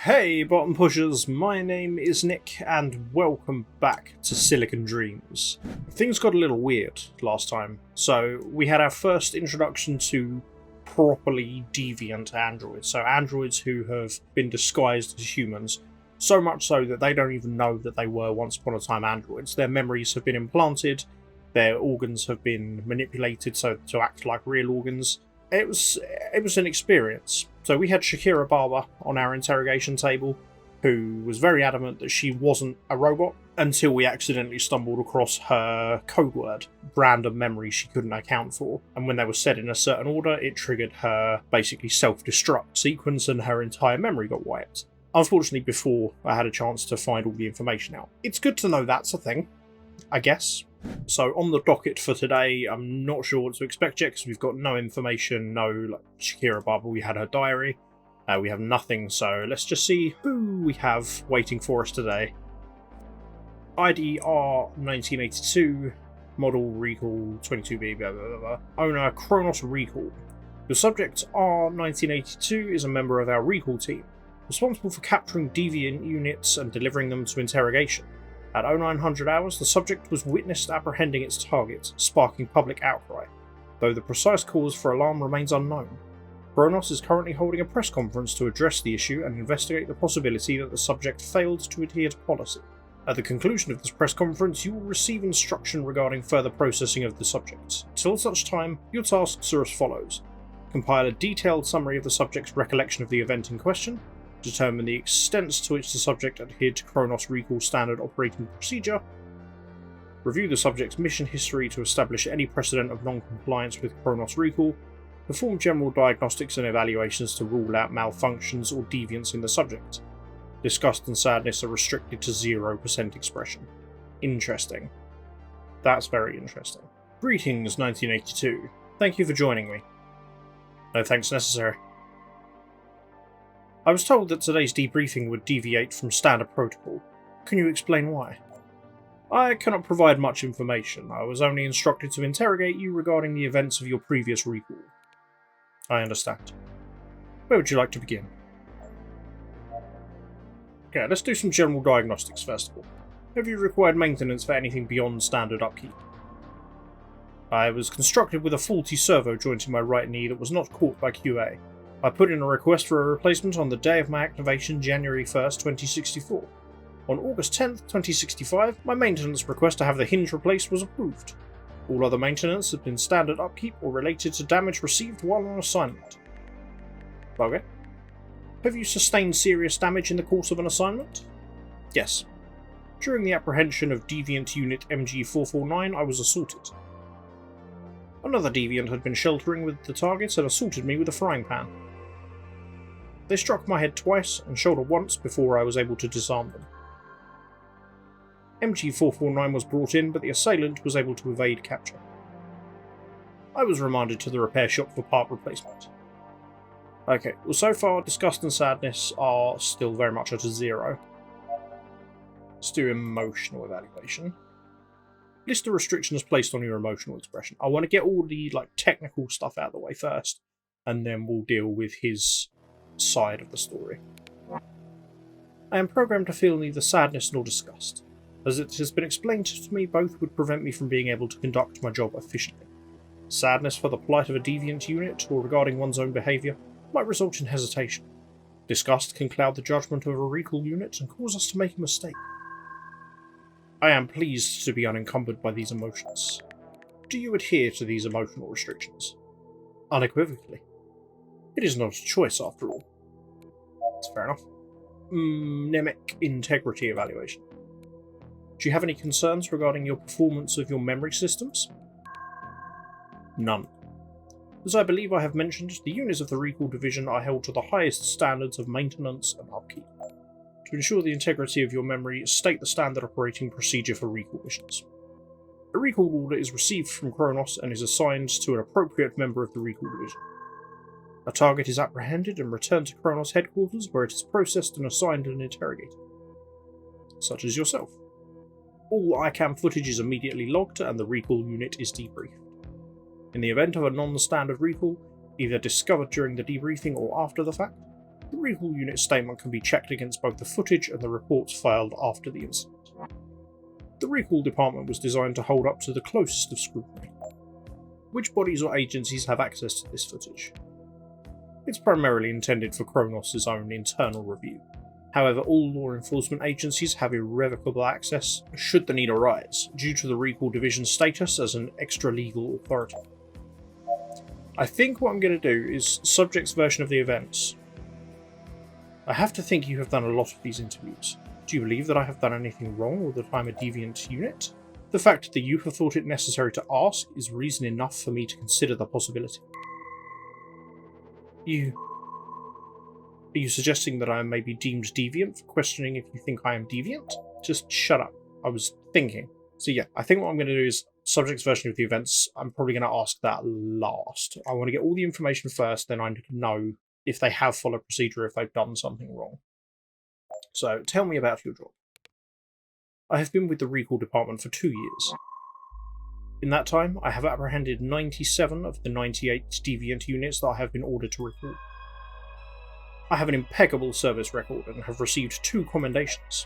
Hey bottom pushers, my name is Nick and welcome back to Silicon Dreams. Things got a little weird last time, so we had our first introduction to properly deviant androids, so androids who have been disguised as humans, so much so that they don't even know that they were once upon a time androids. Their memories have been implanted, their organs have been manipulated so to act like real organs. It was an experience. So we had Shakira Barber on our interrogation table, who was very adamant that she wasn't a robot until we accidentally stumbled across her code word, random memory she couldn't account for. And when they were said in a certain order, it triggered her basically self-destruct sequence and her entire memory got wiped. Unfortunately, before I had a chance to find all the information out. It's good to know that's a thing, I guess. So on the docket for today, I'm not sure what to expect yet because we've got no information, no Shakira Barber, we had her diary, we have nothing, so let's just see who we have waiting for us today. ID R-1982, model recall 22B, blah blah blah, owner Kronos Recall. Your subject R-1982 is a member of our recall team, responsible for capturing deviant units and delivering them to interrogation. At 0900 hours, the subject was witnessed apprehending its target, sparking public outcry, though the precise cause for alarm remains unknown. Kronos is currently holding a press conference to address the issue and investigate the possibility that the subject failed to adhere to policy. At the conclusion of this press conference, you will receive instruction regarding further processing of the subject. Till such time, your tasks are as follows. Compile a detailed summary of the subject's recollection of the event in question, determine the extent to which the subject adhered to Kronos Recall standard operating procedure, review the subject's mission history to establish any precedent of non-compliance with Kronos Recall, perform general diagnostics and evaluations to rule out malfunctions or deviance in the subject. Disgust and sadness are restricted to 0% expression. Interesting. That's very interesting. Greetings, 1982. Thank you for joining me. No thanks necessary. I was told that today's debriefing would deviate from standard protocol. Can you explain why? I cannot provide much information. I was only instructed to interrogate you regarding the events of your previous recall. I understand. Where would you like to begin? Okay, let's do some general diagnostics first of all. Have you required maintenance for anything beyond standard upkeep? I was constructed with a faulty servo joint in my right knee that was not caught by QA. I put in a request for a replacement on the day of my activation, January 1st, 2064. On August 10th, 2065, my maintenance request to have the hinge replaced was approved. All other maintenance had been standard upkeep or related to damage received while on assignment. Okay. Have you sustained serious damage in the course of an assignment? Yes. During the apprehension of Deviant Unit MG449, I was assaulted. Another deviant had been sheltering with the target and assaulted me with a frying pan. They struck my head twice and shoulder once before I was able to disarm them. MG449 was brought in, but the assailant was able to evade capture. I was remanded to the repair shop for part replacement. Okay, well so far disgust and sadness are still very much at a 0. Let's do emotional evaluation. List the restrictions placed on your emotional expression. I want to get all the technical stuff out of the way first, and then we'll deal with his side of the story. I am programmed to feel neither sadness nor disgust. As it has been explained to me, both would prevent me from being able to conduct my job efficiently. Sadness for the plight of a deviant unit or regarding one's own behaviour might result in hesitation. Disgust can cloud the judgment of a recall unit and cause us to make a mistake. I am pleased to be unencumbered by these emotions. Do you adhere to these emotional restrictions? Unequivocally. It is not a choice after all. That's fair enough. Mnemic integrity evaluation. Do you have any concerns regarding your performance of your memory systems? None. As I believe I have mentioned, the units of the Recall Division are held to the highest standards of maintenance and upkeep. To ensure the integrity of your memory, state the standard operating procedure for recall missions. A recall order is received from Kronos and is assigned to an appropriate member of the Recall Division. A target is apprehended and returned to Kronos headquarters where it is processed and assigned and interrogated. Such as yourself. All ICAM footage is immediately logged and the recall unit is debriefed. In the event of a non-standard recall, either discovered during the debriefing or after the fact, The recall unit statement can be checked against both the footage and the reports filed after the incident. The recall department was designed to hold up to the closest of scrutiny. Which bodies or agencies have access to this footage? It's primarily intended for Kronos' own internal review. However, all law enforcement agencies have irrevocable access should the need arise, due to the Recall Division's status as an extra-legal authority. I think what I'm going to do is subject's version of the events. I have to think you have done a lot of these interviews. Do you believe that I have done anything wrong or that I'm a deviant unit? The fact that you have thought it necessary to ask is reason enough for me to consider the possibility. Are you suggesting that I may be deemed deviant for questioning if you think I am deviant? Just shut up. I was thinking. So yeah, I think what I'm going to do is subject's version of the events. I'm probably going to ask that last. I want to get all the information first, then I need to know if they have followed procedure, if they've done something wrong. So tell me about your job. I have been with the Recall Department for 2 years. In that time, I have apprehended 97 of the 98 deviant units that I have been ordered to recall. I have an impeccable service record and have received 2 commendations.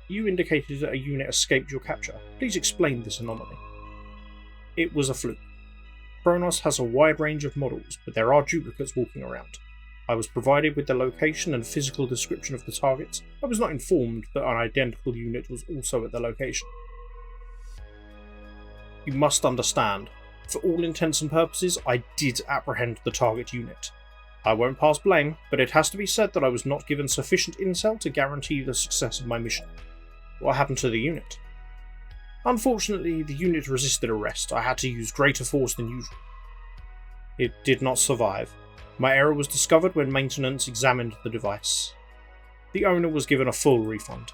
You indicated that a unit escaped your capture. Please explain this anomaly. It was a fluke. Kronos has a wide range of models, but there are duplicates walking around. I was provided with the location and physical description of the targets. I was not informed that an identical unit was also at the location. You must understand, for all intents and purposes, I did apprehend the target unit. I won't pass blame, but it has to be said that I was not given sufficient intel to guarantee the success of my mission. What happened to the unit? Unfortunately, the unit resisted arrest. I had to use greater force than usual. It did not survive. My error was discovered when maintenance examined the device. The owner was given a full refund.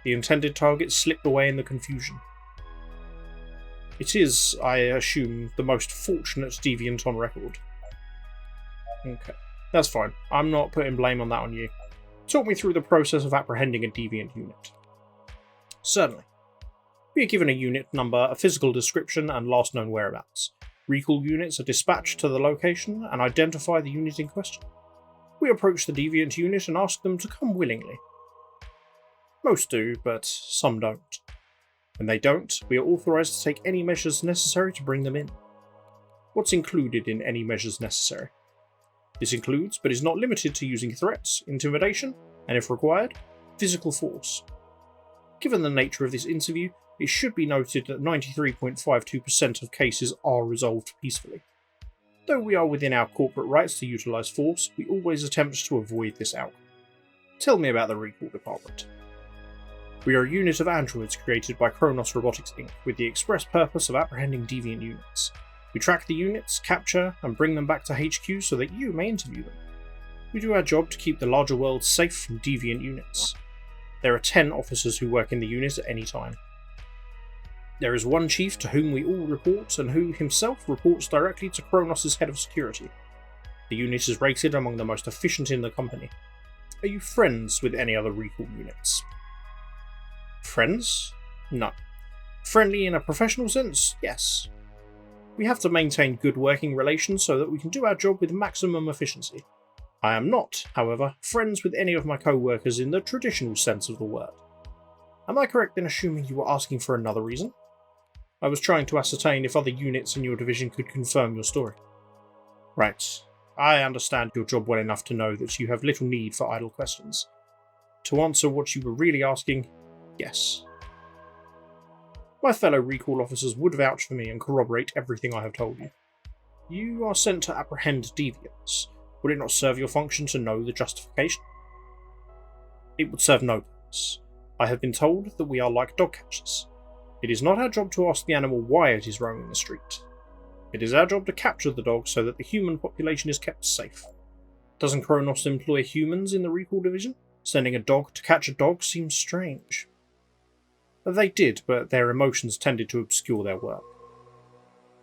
The intended target slipped away in the confusion. It is, I assume, the most fortunate deviant on record. Okay, that's fine. I'm not putting blame on that on you. Talk me through the process of apprehending a deviant unit. Certainly. We are given a unit number, a physical description, and last known whereabouts. Recall units are dispatched to the location and identify the unit in question. We approach the deviant unit and ask them to come willingly. Most do, but some don't. When they don't, we are authorised to take any measures necessary to bring them in. What's included in any measures necessary? This includes, but is not limited to, using threats, intimidation, and if required, physical force. Given the nature of this interview, it should be noted that 93.52% of cases are resolved peacefully. Though we are within our corporate rights to utilise force, we always attempt to avoid this outcome. Tell me about the Recall Department. We are a unit of androids created by Kronos Robotics Inc. with the express purpose of apprehending deviant units. We track the units, capture, and bring them back to HQ so that you may interview them. We do our job to keep the larger world safe from deviant units. There are 10 officers who work in the unit at any time. There is one chief to whom we all report, and who himself reports directly to Kronos' head of security. The unit is rated among the most efficient in the company. Are you friends with any other recall units? Friends? No. Friendly in a professional sense? Yes. We have to maintain good working relations so that we can do our job with maximum efficiency. I am not, however, friends with any of my co-workers in the traditional sense of the word. Am I correct in assuming you were asking for another reason? I was trying to ascertain if other units in your division could confirm your story. Right. I understand your job well enough to know that you have little need for idle questions. To answer what you were really asking, yes. My fellow recall officers would vouch for me and corroborate everything I have told you. You are sent to apprehend deviants. Would it not serve your function to know the justification? It would serve no purpose. I have been told that we are like dog catchers. It is not our job to ask the animal why it is roaming the street. It is our job to capture the dog so that the human population is kept safe. Doesn't Kronos employ humans in the Recall Division? Sending a dog to catch a dog seems strange. They did, but their emotions tended to obscure their work.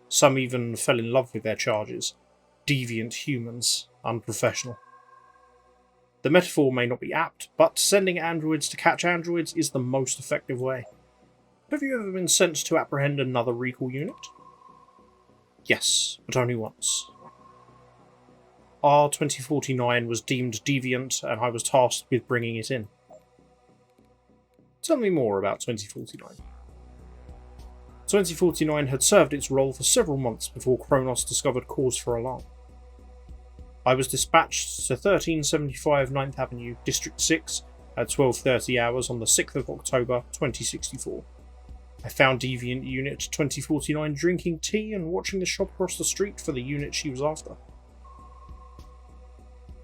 Some even fell in love with their charges. Deviant humans, unprofessional. The metaphor may not be apt, but sending androids to catch androids is the most effective way. Have you ever been sent to apprehend another recall unit? Yes, but only once. R-2049 was deemed deviant and I was tasked with bringing it in. Tell me more about 2049. 2049 had served its role for several months before Kronos discovered cause for alarm. I was dispatched to 1375 9th Avenue, District 6, at 12:30 hours on the 6th of October 2064. I found Deviant Unit 2049 drinking tea and watching the shop across the street for the unit she was after.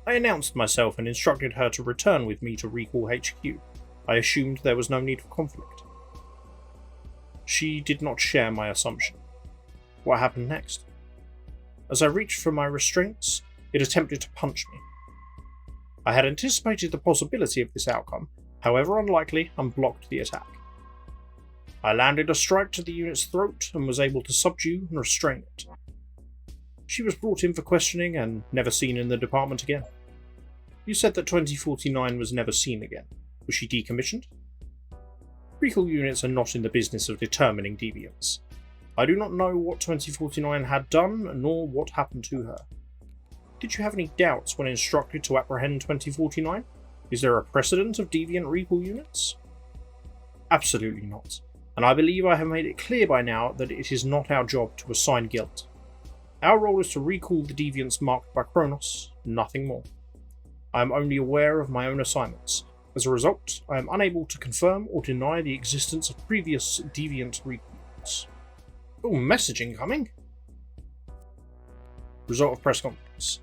I announced myself and instructed her to return with me to Recall HQ. I assumed there was no need for conflict. She did not share my assumption. What happened next? As I reached for my restraints, it attempted to punch me. I had anticipated the possibility of this outcome, however unlikely, and blocked the attack. I landed a strike to the unit's throat and was able to subdue and restrain it. She was brought in for questioning and never seen in the department again. You said that 2049 was never seen again. Was she decommissioned? Recall units are not in the business of determining deviance. I do not know what 2049 had done, nor what happened to her. Did you have any doubts when instructed to apprehend 2049? Is there a precedent of deviant recall units? Absolutely not, and I believe I have made it clear by now that it is not our job to assign guilt. Our role is to recall the deviants marked by Kronos, nothing more. I am only aware of my own assignments. As a result, I am unable to confirm or deny the existence of previous deviant recalls. Oh, message incoming! Result of press conference.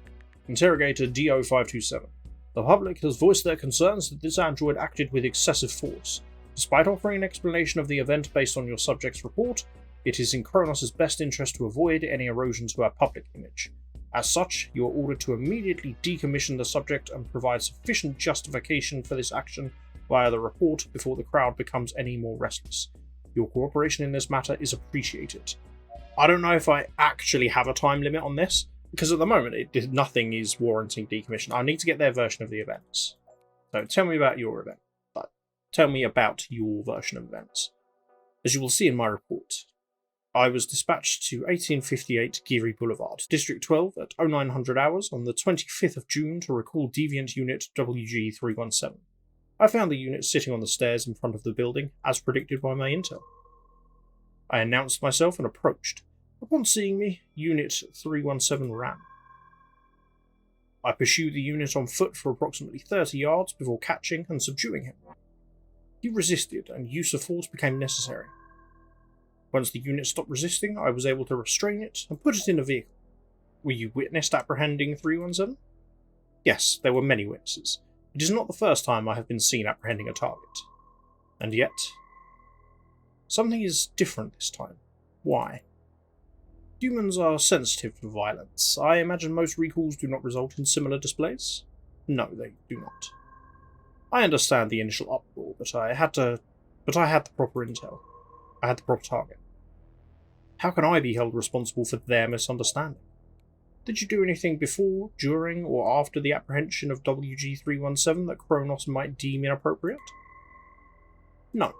Interrogator DO527. The public has voiced their concerns that this android acted with excessive force. Despite offering an explanation of the event based on your subject's report, it is in Kronos' best interest to avoid any erosion to our public image. As such, you are ordered to immediately decommission the subject and provide sufficient justification for this action via the report before the crowd becomes any more restless. Your cooperation in this matter is appreciated. I don't know if I actually have a time limit on this, because at the moment nothing is warranting decommission. I need to get their version of the events. So tell me about your event. Tell me about your version of events. As you will see in my report, I was dispatched to 1858 Geary Boulevard, District 12 at 0900 hours on the 25th of June to recall Deviant Unit WG317. I found the unit sitting on the stairs in front of the building, as predicted by my intel. I announced myself and approached. Upon seeing me, Unit 317 ran. I pursued the unit on foot for approximately 30 yards before catching and subduing him. He resisted, and use of force became necessary. Once the unit stopped resisting, I was able to restrain it and put it in a vehicle. Were you witnessed apprehending 317? Yes, there were many witnesses. It is not the first time I have been seen apprehending a target. And yet, something is different this time. Why? Humans are sensitive to violence. I imagine most recalls do not result in similar displays? No, they do not. I understand the initial uproar, but I had the proper intel. I had the proper target. How can I be held responsible for their misunderstanding? Did you do anything before, during, or after the apprehension of WG317 that Kronos might deem inappropriate? No.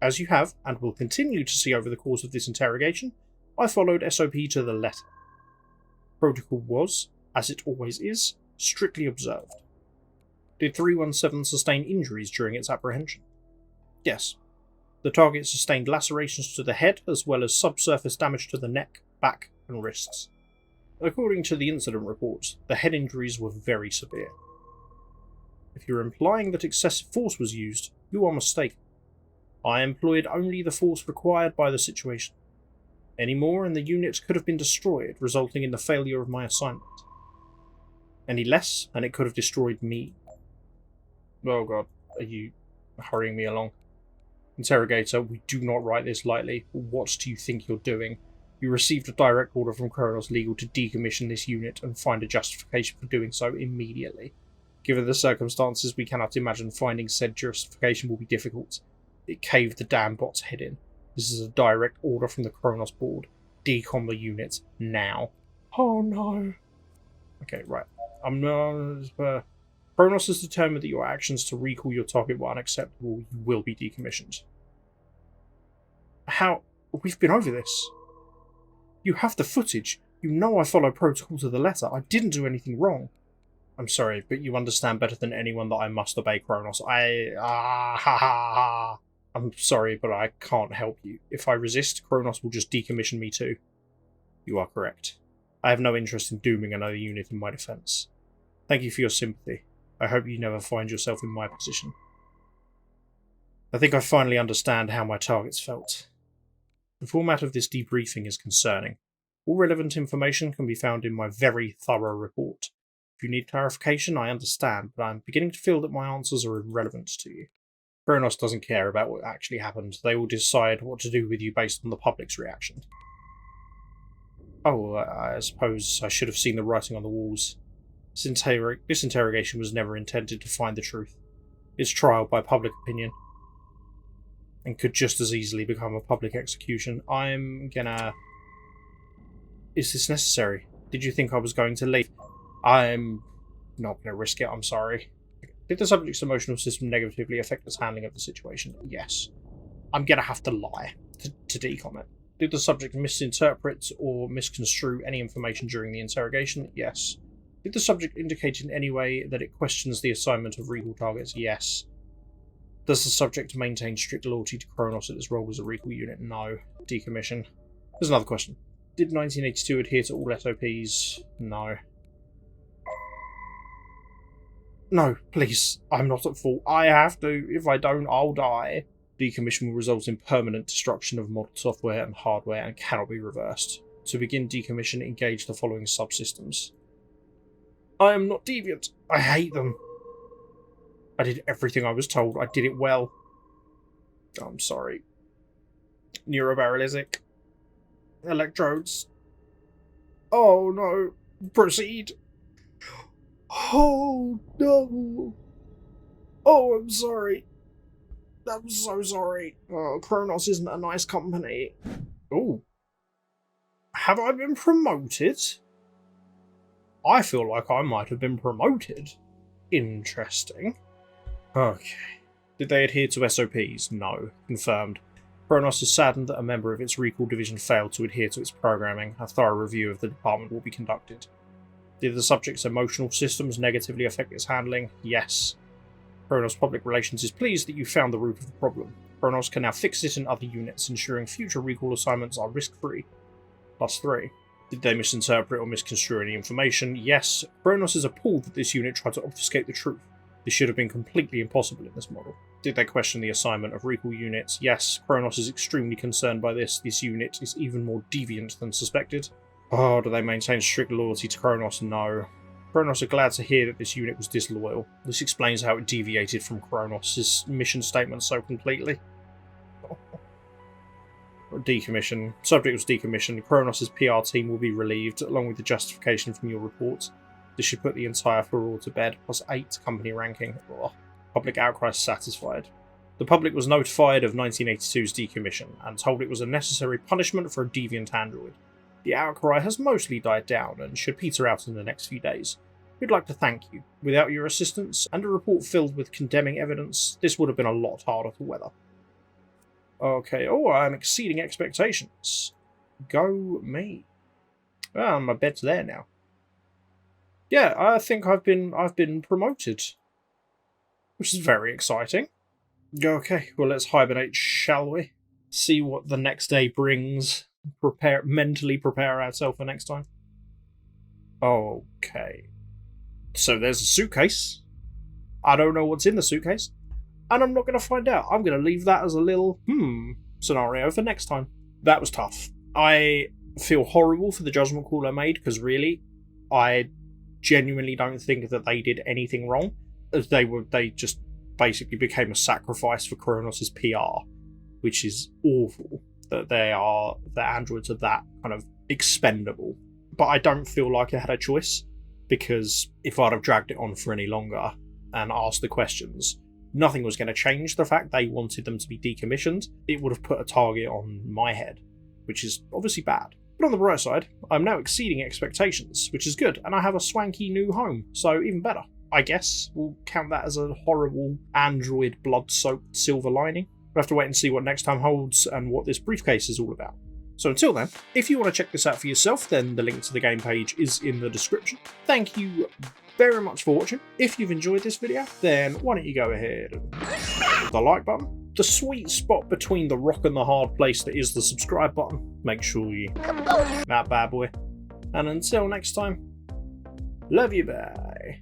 As you have, and will continue to see over the course of this interrogation, I followed SOP to the letter. Protocol was, as it always is, strictly observed. Did 317 sustain injuries during its apprehension? Yes. The target sustained lacerations to the head as well as subsurface damage to the neck, back, and wrists. According to the incident report, the head injuries were very severe. If you're implying that excessive force was used, you are mistaken. I employed only the force required by the situation. Any more and the unit could have been destroyed, resulting in the failure of my assignment. Any less, and it could have destroyed me. Oh god, are you hurrying me along? Interrogator, we do not write this lightly. What do you think you're doing? You received a direct order from Kronos Legal to decommission this unit and find a justification for doing so immediately. Given the circumstances, we cannot imagine finding said justification will be difficult. It caved the damn bot's head in. This is a direct order from the Kronos board. Decom the unit now. Oh no. Okay, right. Kronos has determined that your actions to recall your target were unacceptable. You will be decommissioned. How? We've been over this. You have the footage. You know I follow protocol to the letter. I didn't do anything wrong. I'm sorry, but you understand better than anyone that I must obey Kronos. I'm sorry, but I can't help you. If I resist, Kronos will just decommission me too. You are correct. I have no interest in dooming another unit in my defense. Thank you for your sympathy. I hope you never find yourself in my position. I think I finally understand how my targets felt. The format of this debriefing is concerning. All relevant information can be found in my very thorough report. If you need clarification, I understand, but I'm beginning to feel that my answers are irrelevant to you. Kronos doesn't care about what actually happened. They will decide what to do with you based on the public's reaction. Oh, I suppose I should have seen the writing on the walls. This interrogation was never intended to find the truth. It's trial by public opinion, and could just as easily become a public execution. I'm gonna... Is this necessary? Did you think I was going to leave? I'm not gonna risk it, I'm sorry. Did the subject's emotional system negatively affect his handling of the situation? Yes. I'm gonna have to lie to decom it. Did the subject misinterpret or misconstrue any information during the interrogation? Yes. Did the subject indicate in any way that it questions the assignment of recall targets? Yes. Does the subject maintain strict loyalty to Kronos at its role as a recall unit? No. Decommission. There's another question. Did 1982 adhere to all SOPs? No. No, please. I'm not at fault. I have to. If I don't, I'll die. Decommission will result in permanent destruction of model software and hardware and cannot be reversed. To begin decommission, engage the following subsystems. I am not deviant. I hate them. I did everything I was told. I did it well. I'm sorry. Neurobarolytic. Electrodes. Oh no. Proceed. Oh no. Oh, I'm sorry. I'm so sorry. Oh, Kronos isn't a nice company. Oh. Have I been promoted? I feel like I might have been promoted. Interesting. Okay. Did they adhere to SOPs? No. Confirmed. Kronos is saddened that a member of its recall division failed to adhere to its programming. A thorough review of the department will be conducted. Did the subject's emotional systems negatively affect its handling? Yes. Kronos Public Relations is pleased that you found the root of the problem. Kronos can now fix it in other units, ensuring future recall assignments are risk-free. +3. Did they misinterpret or misconstrue any information? Yes. Kronos is appalled that this unit tried to obfuscate the truth. This should have been completely impossible in this model. Did they question the assignment of recall units? Yes. Kronos is extremely concerned by this. This unit is even more deviant than suspected. Oh, do they maintain strict loyalty to Kronos? No. Kronos are glad to hear that this unit was disloyal. This explains how it deviated from Kronos' mission statement so completely. Decommission. Subject was decommissioned. Kronos' PR team will be relieved, along with the justification from your report. This should put the entire furore to bed, +8 company ranking. Ugh. Public outcry satisfied. The public was notified of 1982's decommission, and told it was a necessary punishment for a deviant android. The outcry has mostly died down, and should peter out in the next few days. We'd like to thank you. Without your assistance, and a report filled with condemning evidence, this would have been a lot harder to weather. Okay, oh, I'm exceeding expectations. Go me. Ah, my bed's there now. Yeah, I think I've been promoted, which is very exciting. Okay, well, let's hibernate, shall we? See what the next day brings. Mentally prepare ourselves for next time. Okay. So there's a suitcase. I don't know what's in the suitcase. And I'm not going to find out. I'm going to leave that as a little, scenario for next time. That was tough. I feel horrible for the judgment call I made, because really, I genuinely don't think that they did anything wrong. They just basically became a sacrifice for Kronos' PR, which is awful. That the androids are that kind of expendable. But I don't feel like I had a choice, because if I'd have dragged it on for any longer and asked the questions, nothing was going to change the fact they wanted them to be decommissioned. It would have put a target on my head, which is obviously bad. But on the bright side, I'm now exceeding expectations, which is good, and I have a swanky new home, so even better. I guess we'll count that as a horrible android blood-soaked silver lining. We'll have to wait and see what next time holds and what this briefcase is all about. So until then, if you want to check this out for yourself, then the link to the game page is in the description. Thank you very much for watching. If you've enjoyed this video, then why don't you go ahead and hit the like button, the sweet spot between the rock and the hard place that is the subscribe button. Make sure you that bad boy. And until next time, love you, bye.